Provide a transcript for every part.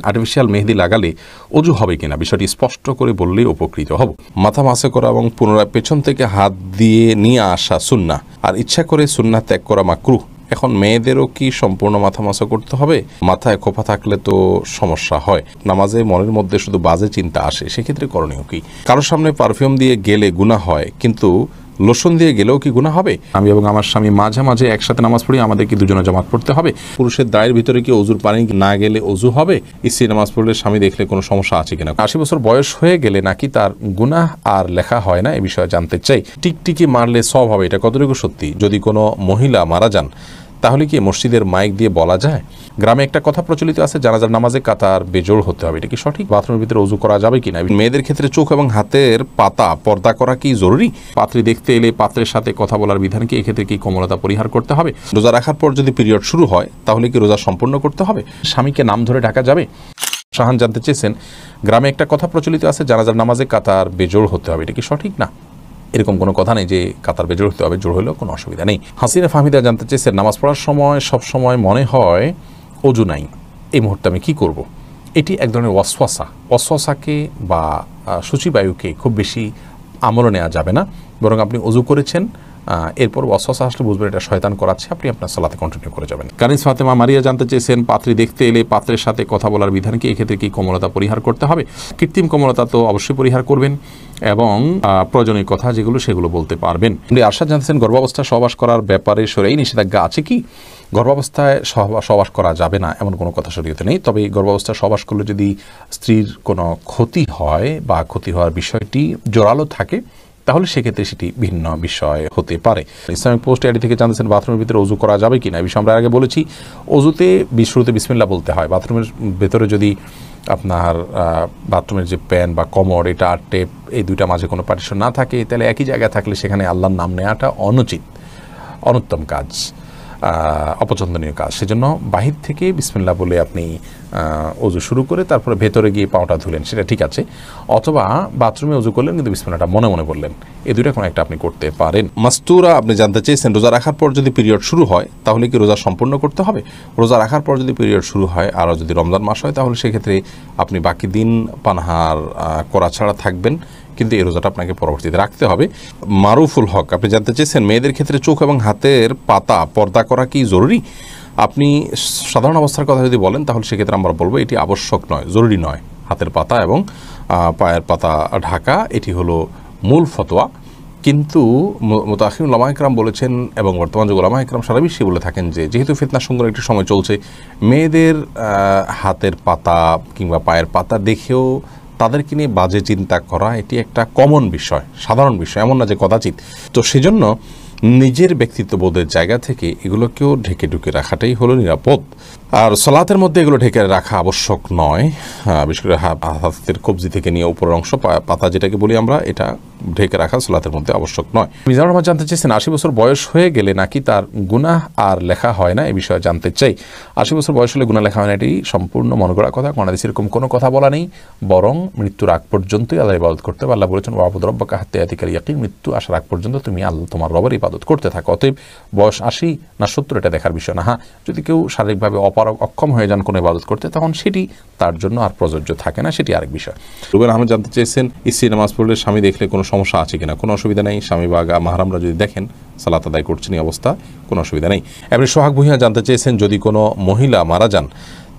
Artificial মেহেদি লাগালে অজু হবে কিনা বিষয়টি স্পষ্ট করে বললেই উপকৃত হব। মাথা মাসে করা এবং পুনরায় পেছন থেকে হাত দিয়ে নিয়ে আসা সুন্নাহ আর ইচ্ছা করে সুন্নাহ ত্যাগ করা মাকরুহ। এখন মেয়েদেরও কি সম্পূর্ণ মাথা মাসা করতে হবে? মাথায় খোপা থাকলে তো সমস্যা হয়, নামাজে মনের মধ্যে শুধু বাজে চিন্তা আসে, সেক্ষেত্রে করণীয় কি? কারোর সামনে পারফিউম দিয়ে গেলে গুনাহ হয়, কিন্তু লোশন দিয়ে গেলেও কি গুনাহ হবে? আমি এবং আমার স্বামী মাঝে মাঝে একসাথে নামাজ পড়ি, আমাদের কি দুজনে জামাত পড়তে হবে? পুরুষের দায়ের ভিতরে কি অজুর পানি না গেলে অজু হবে? স্ত্রী নামাজ পড়লে স্বামী দেখলে কোনো সমস্যা আছে কিনা? 80 বছর বয়স হয়ে গেলে নাকি তার গুনাহ আর লেখা হয় না, এ বিষয়ে জানতে চাই। টিকটিকি মারলে সব হবে, এটা কতটুকু সত্যি? যদি কোনো মহিলা মারা যান তাহলে কি মসজিদের মাইক দিয়ে বলা যায়? গ্রামে একটা কথা প্রচলিত আছে, জানাজার নামাজে কাতার বেজোড় হতে হবে, এটা কি সঠিক? বাথরুমের ভিতরে ওযু করা যাবে কিনা? মেয়েদের ক্ষেত্রে চোখ এবং হাতের পাতা পর্দা করা কি জরুরি? পাত্রী দেখতে এলে পাত্রের সাথে কথা বলার বিধান কি? এক্ষেত্রে কি কোমলতা পরিহার করতে হবে? রোজা রাখার পর যদি পিরিয়ড শুরু হয় তাহলে কি রোজা সম্পূর্ণ করতে হবে? স্বামীকে নাম ধরে ডাকা যাবে? শাহান জানতে চেয়েছেন, গ্রামে একটা কথা প্রচলিত আছে, জানাজার নামাজে কাতার বেজোড় হতে হবে, এটা কি সঠিক? না, এরকম কোনো কথা নেই যে কাতার বেজোড় হতে হবে, জোড় হলেও কোনো অসুবিধা নেই। হাসিনা ফাহমিদা জানতে চেয়েছেন, নামাজ পড়ার সময় সবসময় মনে হয় অজু নাই, এই মুহূর্তে আমি কী করব? এটি এক ধরনের ওয়াসওয়াসাকে বা সূচিবায়ুকে খুব বেশি আমলে নেওয়া যাবে না, বরং আপনি অজু করেছেন, এরপর ওয়াসওয়াসা আসলে বুঝবেন এটা শয়তান করাচ্ছে, আপনি আপনার সালাতে কন্টিনিউ করে যাবেন। কানিস ফাতেমা মারিয়া জানতে চেয়েছেন, পাত্রী দেখতে এলে পাত্রের সাথে কথা বলার বিধান কি? এক্ষেত্রে কি কোমলতা পরিহার করতে হবে? কৃত্রিম কোমলতা তো অবশ্যই পরিহার করবেন এবং প্রয়োজনীয় কথা যেগুলো সেগুলো বলতে পারবেন। আশা জানতেছেন, গর্ভাবস্থায় সহবাস করার ব্যাপারে শরীয়তে নিষেধাজ্ঞা আছে কি? গর্ভাবস্থায় সহবাস করা যাবে না এমন কোনো কথা শরীয়তে নেই, তবে গর্ভাবস্থায় সহবাস করলে যদি স্ত্রীর কোনো ক্ষতি হয় বা ক্ষতি হওয়ার বিষয়টি জোরালো থাকে তাহলে সেক্ষেত্রে সেটি ভিন্ন বিষয় হতে পারে। ইসলামিক পোস্ট আইডি থেকে জানতেছেন, বাথরুমের ভিতরে অজু করা যাবে কিনা? এই বিষয়ে আমরা আগে বলেছি, অজুতে শুরুতে বিসমিল্লাহ বলতে হয়। বাথরুমের ভেতরে যদি আপনার বাথরুমের যে প্যান বা কমর, এটা আর টেপ, এই দুইটা মাঝে কোনো পার্টিশন না থাকে, তাহলে একই জায়গায় থাকলে সেখানে আল্লাহর নাম নেওয়াটা অনুচিত, অনুত্তম কাজ, অপছন্দনীয় কাজ। সেজন্য বাহির থেকে বিসমিল্লাহ বলে আপনি অজু শুরু করে তারপরে ভেতরে গিয়ে পাওটা ধুলেন, সেটা ঠিক আছে। অথবা বাথরুমে অজু করলেন কিন্তু বিসমিল্লাহটা মনে মনে বললেন, এই দুইটা কোনো একটা আপনি করতে পারেন। মাস্তুরা আপনি জানতে চেয়েছেন, রোজা রাখার পর যদি পিরিয়ড শুরু হয় তাহলে কি রোজা সম্পূর্ণ করতে হবে? রোজা রাখার পর যদি পিরিয়ড শুরু হয় আর যদি রমজান মাস হয় তাহলে সেক্ষেত্রে আপনি বাকি দিন পানাহার করা ছাড়া থাকবেন, কিন্তু এই রোজাটা আপনাকে পরবর্তীতে রাখতে হবে। মারুফুল হক আপনি জানতে চেয়েছেন, মেয়েদের ক্ষেত্রে চোখ এবং হাতের পাতা পর্দা করা কি জরুরি? আপনি সাধারণ অবস্থার কথা যদি বলেন তাহলে সেক্ষেত্রে আমরা বলবো এটি আবশ্যক নয়, জরুরি নয়। হাতের পাতা এবং পায়ের পাতা ঢাকা এটি হলো মূল ফতোয়া, কিন্তু মুতাআখিরুন উলামা ইকরাম বলেছেন এবং বর্তমান যুগে উলামা ইকরাম সারা বিশ্বে বলে থাকেন যে যেহেতু ফিতনা সংকটের একটি সময় চলছে, মেয়েদের হাতের পাতা কিংবা পায়ের পাতা দেখেও তাদেরকে নিয়ে বাজে চিন্তা করা এটি একটা কমন বিষয়, সাধারণ বিষয়, এমন না যে কদাচিৎ। তো সেজন্য নিজের ব্যক্তিত্ববোধের জায়গা থেকে এগুলোকেও ঢেকে ঢুকে রাখাটাই হলো নিরাপদ। আর সালাতের মধ্যে এগুলো ঢেকে রাখা আবশ্যক নয়, বিশেষ করে হাতের কবজি থেকে নিয়ে উপরের অংশ পাতা যেটাকে বলি আমরা, এটা ঢেকে রাখা সালাতের মধ্যে আবশ্যক নয়। মিজানুর রহমান জানতে চেয়েছেন, 80 বছর বয়স হয়ে গেলে নাকি তার গুনাহ আর লেখা হয় না, এ বিষয়ে জানতে চাই। 80 বছর বয়স হলে গুনাহ লেখা হয় না, এটি সম্পূর্ণ মনে করা কথা। কোন হাদিসে এরকম কোনো কথা বলা নেই, বরং মৃত্যুর আগ পর্যন্তই আল্লাহর ইবাদত করতে হবে। আল্লাহ বলেছেন, ওয়াবুদ রাব্বাকা হাত্তা ইয়াতিকাল ইয়াকিন, মৃত্যু আসার আগ পর্যন্ত তুমি তোমার রবের ইবাদত করতে থাকো। অতএব বয়স 80 না 70 এটা দেখার বিষয় না। হ্যাঁ, যদি কেউ শারীরিকভাবে অক্ষম হয়ে যান কোনো ইবাদত করতে, তখন সেটি তার জন্য আর প্রযোজ্য থাকে না, সেটি আরেক বিষয়। রুবেল আহমেদ জানতে চেয়েছেন, স্ত্রী নামাজ পড়লে স্বামী দেখলে কোনো সমস্যা আছে কিনা? কোনো অসুবিধা নেই, স্বামী বা মাহরামরা যদি দেখেন সালাত আদায় করছেন এই অবস্থা, কোনো অসুবিধা নেই। এমনি সোহাগ ভূঁইয়া জানতে চেয়েছেন, যদি কোনো মহিলা মারা যান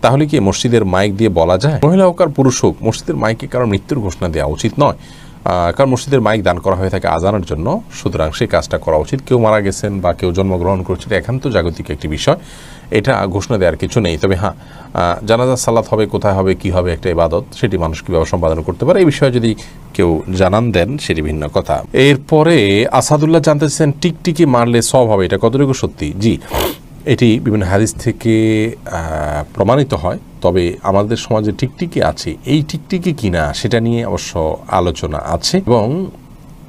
তাহলে কি মসজিদের মাইক দিয়ে বলা যায়? মহিলা হোক আর পুরুষ হোক, মসজিদের মাইকে কারণ মৃত্যুর ঘোষণা দেওয়া উচিত নয়, কারণ মসজিদের মাইক দান করা হয়ে থাকে আজানের জন্য, সুতরাং সেই কাজটা করা উচিত। কেউ মারা গেছেন বা কেউ জন্মগ্রহণ করছে, এটা একান্ত জাগতিক একটি বিষয়, এটা ঘোষণা দেওয়ার কিছু নেই। তবে হ্যাঁ, জানাজার সালাত হবে, কোথায় হবে, কি হবে, একটা ইবাদত, সেটি মানুষ কীভাবে সম্পাদন করতে পারে এই বিষয়ে যদি কেউ জানান দেন সেটি ভিন্ন কথা। এরপরে আসাদুল্লাহ জানতেছেন, টিকটিকি মারলে সব হবে, এটা কতটুকু সত্যি? জি, এটি বিভিন্ন হাদিস থেকে প্রমাণিত হয়, তবে আমাদের সমাজে টিকটিকি আছে, এই টিকটিকি কিনা সেটা নিয়ে অবশ্য আলোচনা আছে, এবং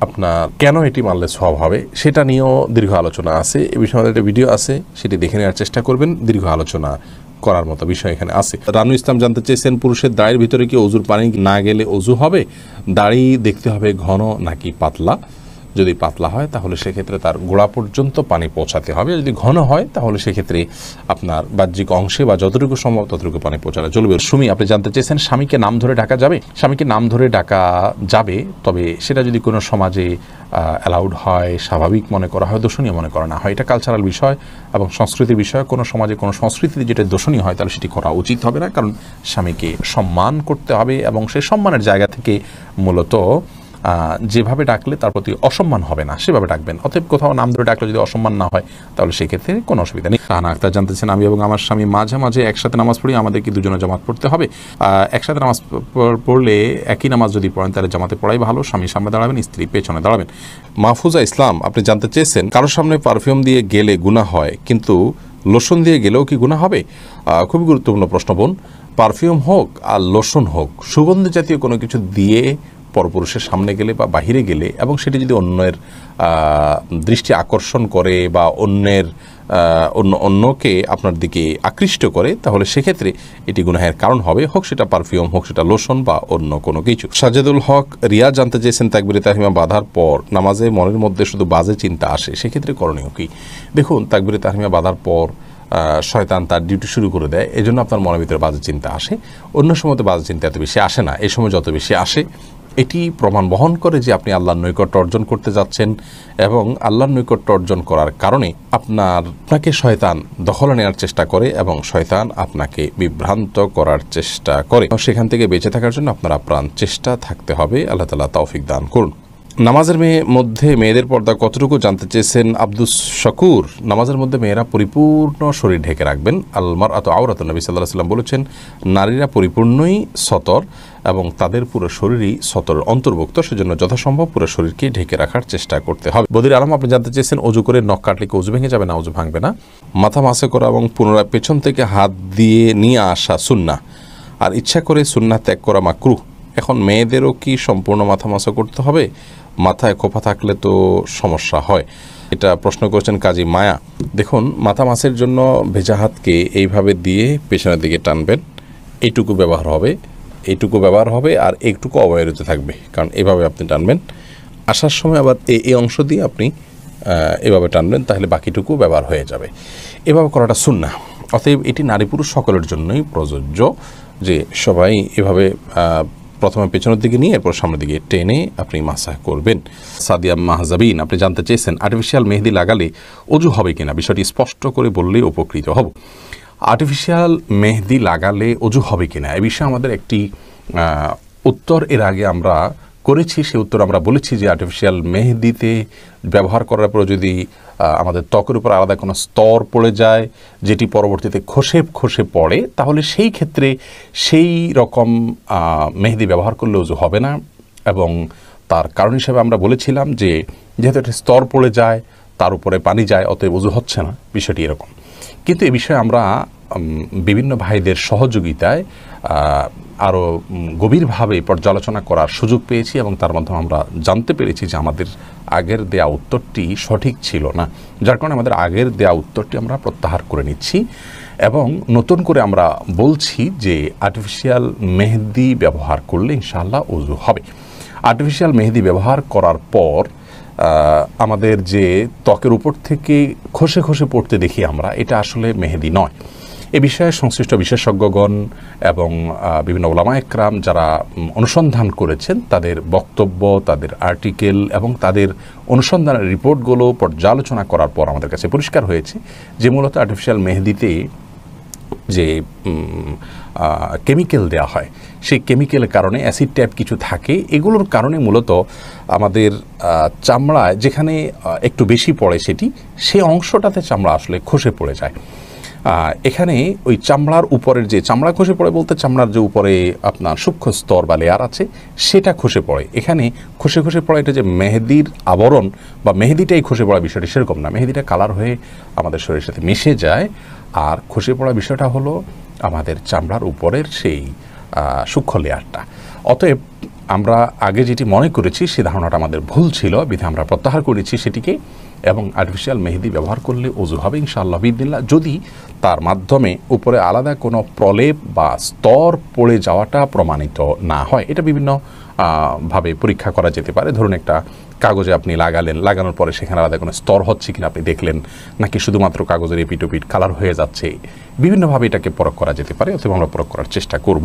আপনার কেন এটি মারলে সওয়াব হবে সেটা নিয়েও দীর্ঘ আলোচনা আছে। এই বিষয়ে আমাদের একটা ভিডিও আছে, সেটি দেখে নেওয়ার চেষ্টা করবেন, দীর্ঘ আলোচনা করার মতো বিষয় এখানে আছে। রানু ইসলাম জানতে চেয়েছেন, পুরুষের দাড়ির ভিতরে কি অজুর পানি না গেলে অজু হবে? দাড়ি দেখতে হবে ঘন নাকি পাতলা? যদি পাতলা হয় তাহলে সেক্ষেত্রে তার গোড়া পর্যন্ত পানি পৌঁছাতে হবে, যদি ঘন হয় তাহলে সেক্ষেত্রে আপনার বাহ্যিক অংশে বা যতটুকু সম্ভব ততটুকু পানি পৌঁছালে চলবে। সুমি, আপনি জানতে চেয়েছেন স্বামীকে নাম ধরে ডাকা যাবে? স্বামীকে নাম ধরে ডাকা যাবে, তবে সেটা যদি কোনো সমাজে অ্যালাউড হয়, স্বাভাবিক মনে করা হয়, দোষণীয় মনে করা না হয়। এটা কালচারাল বিষয় এবং সংস্কৃতির বিষয়। কোনো সমাজে কোনো সংস্কৃতিতে যেটা দোষণীয় হয় তাহলে সেটি করা উচিত হবে না, কারণ স্বামীকে সম্মান করতে হবে এবং সেই সম্মানের জায়গা থেকে মূলত যেভাবে ডাকলে তার প্রতি অসম্মান হবে না সেভাবে ডাকবেন। অতএব কোথাও নাম ধরে ডাকলে যদি অসম্মান না হয় তাহলে সেক্ষেত্রে কোনো অসুবিধা নেই। শাহানা আক্তার জানতেছেন, আমি এবং আমার স্বামী মাঝে মাঝে একসাথে নামাজ পড়ি, আমাদের কি দুজনে জামাত পড়তে হবে? একসাথে নামাজ পড়লে একই নামাজ যদি পড়েন তাহলে জামাতে পড়াই ভালো। স্বামী সামনে দাঁড়াবেন, স্ত্রী পেছনে দাঁড়াবেন। মাহফুজা ইসলাম, আপনি জানতে চেয়েছেন কারোর সামনে পারফিউম দিয়ে গেলে গুনাহ হয়, কিন্তু লোশন দিয়ে গেলেও কি গুনাহ হবে? খুবই গুরুত্বপূর্ণ প্রশ্ন বোন। পারফিউম হোক আর লোশন হোক, সুগন্ধি জাতীয় কোনো কিছু দিয়ে পরপুরুষের সামনে গেলে বা বাহিরে গেলে এবং সেটি যদি অন্যের দৃষ্টি আকর্ষণ করে বা অন্যকে আপনার দিকে আকৃষ্ট করে তাহলে সেক্ষেত্রে এটি গুনাহের কারণ হবে, হোক সেটা পারফিউম, হোক সেটা লোশন বা অন্য কোনো কিছু। সাজেদুল হক রিয়া জানতে চেয়েছেন তাকবীরে তাহরিমা বাঁধার পর নামাজে মনের মধ্যে শুধু বাজে চিন্তা আসে, সেক্ষেত্রে করণীয় কি? দেখুন, তাকবীরে তাহরিমা বাঁধার পর শয়তান তার ডিউটি শুরু করে দেয়, এজন্য আপনার মনের ভিতরে বাজে চিন্তা আসে। অন্য সময় তো বাজে চিন্তা এত বেশি আসে না, এই সময় যত বেশি আসে এটি প্রমাণ বহন করে যে আপনি আল্লাহর নৈকট্য অর্জন করতে যাচ্ছেন এবং আল্লাহর নৈকট্য অর্জন করার কারণে আপনাকে শয়তান দখলে নেওয়ার চেষ্টা করে এবং শয়তান আপনাকে বিভ্রান্ত করার চেষ্টা করে। সেখান থেকে বেঁচে থাকার জন্য আপনার আপ্রাণ চেষ্টা থাকতে হবে। আল্লাহ তাআলা তৌফিক দান করুন। নামাজের মধ্যে মেয়েদের পর্দা কতটুকু জানতে চেয়েছেন আব্দুস শকুর। নামাজের মধ্যে মেয়েরা পরিপূর্ণ শরীর ঢেকে রাখবেন। আল মারআতু আওরাতুন, নবী সাল্লাল্লাহু আলাইহি ওয়াসাল্লাম বলেছেন নারীরা পরিপূর্ণই সতর এবং তাদের পুরো শরীরই সতরের অন্তর্ভুক্ত, সেজন্য যথাসম্ভব পুরো শরীরকে ঢেকে রাখার চেষ্টা করতে হবে। বদির আলম, আপনি জানতে চেয়েছেন অজু করে নখ কাটলে কি অজু ভেঙে যাবে? না, অজু ভাঙবে না। মাথা মাসে করা এবং পুনরায় পেছন থেকে হাত দিয়ে নিয়ে আসা সুন্নাহ আর ইচ্ছা করে সুন্নাহ ত্যাগ করা মাকরুহ। এখন মেয়েদেরও কি সম্পূর্ণ মাথা মাসা করতে হবে? মাথায় খোপা থাকলে তো সমস্যা হয়। এটা প্রশ্ন করেছেন কাজী মায়া। দেখুন, মাথা মাসের জন্য ভেজা হাতকে এইভাবে দিয়ে পেছনের দিকে টানবেন, এইটুকু ব্যবহার হবে আর এইটুকু অবহেলিত থাকবে, কারণ এভাবে আপনি টানবেন। আসার সময় আবার এই অংশ দিয়ে আপনি এভাবে টানবেন, তাহলে বাকিটুকু ব্যবহার হয়ে যাবে। এভাবে করাটা সুন্নাহ। অতএব এটি নারী পুরুষ সকলের জন্যই প্রযোজ্য যে সবাই এভাবে প্রথমে পেছনের দিকে নিয়ে এরপর সামনের দিকে টেনে আপনি মাসাহ করবেন। সাদিয়া মাহজাবিন, আপনি জানতে চেয়েছেন আর্টিফিশিয়াল মেহেদি লাগালে অজু হবে কিনা, বিষয়টি স্পষ্ট করে বললে উপকৃত হব। আর্টিফিশিয়াল মেহেদি লাগালে অজু হবে কিনা এ বিষয়ে আমাদের একটি উত্তর এর আগে আমরা করেছি। সেই উত্তর আমরা বলেছি যে আর্টিফিশিয়াল মেহেদিতে ব্যবহার করার পর যদি আমাদের ত্বকের উপর আলাদা কোনো স্তর পড়ে যায় যেটি পরবর্তীতে খসে পড়ে, তাহলে সেই ক্ষেত্রে সেই রকম মেহেদি ব্যবহার করলে অজু হবে না। এবং তার কারণ হিসেবে আমরা বলেছিলাম যে যেহেতু একটা স্তর পড়ে যায়, তার উপরে পানি যায়, অতএব অজু হচ্ছে না, বিষয়টি এরকম। কিন্তু এ বিষয়ে আমরা বিভিন্ন ভাইদের সহযোগিতায় আরও গভীরভাবে পর্যালোচনা করার সুযোগ পেয়েছি এবং তার মাধ্যমে আমরা জানতে পেরেছি যে আমাদের আগের দেয়া উত্তরটি সঠিক ছিল না, যার কারণে আমাদের আগের দেয়া উত্তরটি আমরা প্রত্যাহার করে নিচ্ছি এবং নতুন করে আমরা বলছি যে আর্টিফিশিয়াল মেহেদি ব্যবহার করলে ইনশাআল্লাহ ওযু হবে। আর্টিফিশিয়াল মেহেদি ব্যবহার করার পর আমাদের যে ত্বকের উপর থেকে খসে পড়তে দেখি আমরা, এটা আসলে মেহেদি নয়। এ বিষয়ে সংশ্লিষ্ট বিশেষজ্ঞগণ এবং বিভিন্ন ওলামা একরাম যারা অনুসন্ধান করেছেন তাদের বক্তব্য, তাদের আর্টিকেল এবং তাদের অনুসন্ধানের রিপোর্টগুলো পর্যালোচনা করার পর আমাদের কাছে পরিষ্কার হয়েছে যে মূলত আর্টিফিশিয়াল মেহেদিতে যে কেমিক্যাল দেওয়া হয়, সেই কেমিক্যালের কারণে অ্যাসিড টাইপ কিছু থাকে, এগুলোর কারণে মূলত আমাদের চামড়ায় যেখানে একটু বেশি পড়ে সেই অংশটাতে চামড়া আসলে খসে পড়ে যায়। এখানে ওই চামড়ার উপরের যে চামড়া খসে পড়ে বলতে চামড়ার যে উপরে আপনার সূক্ষ্ম স্তর বা লেয়ার আছে সেটা খসে পড়ে। এখানে খসে পড়ে এটা যে মেহেদির আবরণ বা মেহেদিটাই খসে পড়া বিষয়টি সেরকম না। মেহেদিটা কালার হয়ে আমাদের শরীরের সাথে মিশে যায়, আর খসে পড়া বিষয়টা হলো আমাদের চামড়ার উপরের সেই সূক্ষ্ম লেয়ারটা। অতএব আমরা আগে যেটি মনে করেছি সে ধারণাটা আমাদের ভুল ছিল, বিধে আমরা প্রত্যাহার করেছি সেটিকে এবং আর্টিফিশিয়াল মেহেদি ব্যবহার করলে ওযু হবে ইনশাআল্লাহ বিদিল্লাহ, যদি তার মাধ্যমে উপরে আলাদা কোনো প্রলেপ বা স্তর পড়ে যাওয়াটা প্রমাণিত না হয়। এটা বিভিন্ন ভাবে পরীক্ষা করা যেতে পারে। ধরুন একটা কাগজে আপনি লাগানোর পরে সেখানে আলাদা কোনো স্তর হচ্ছে কিনা আপনি দেখলেন, নাকি শুধুমাত্র কাগজের এপিট ওপিট কালার হয়ে যাচ্ছে, বিভিন্নভাবে এটাকে পরখ করা যেতে পারে, অথবা আমরা পরখ করার চেষ্টা করব।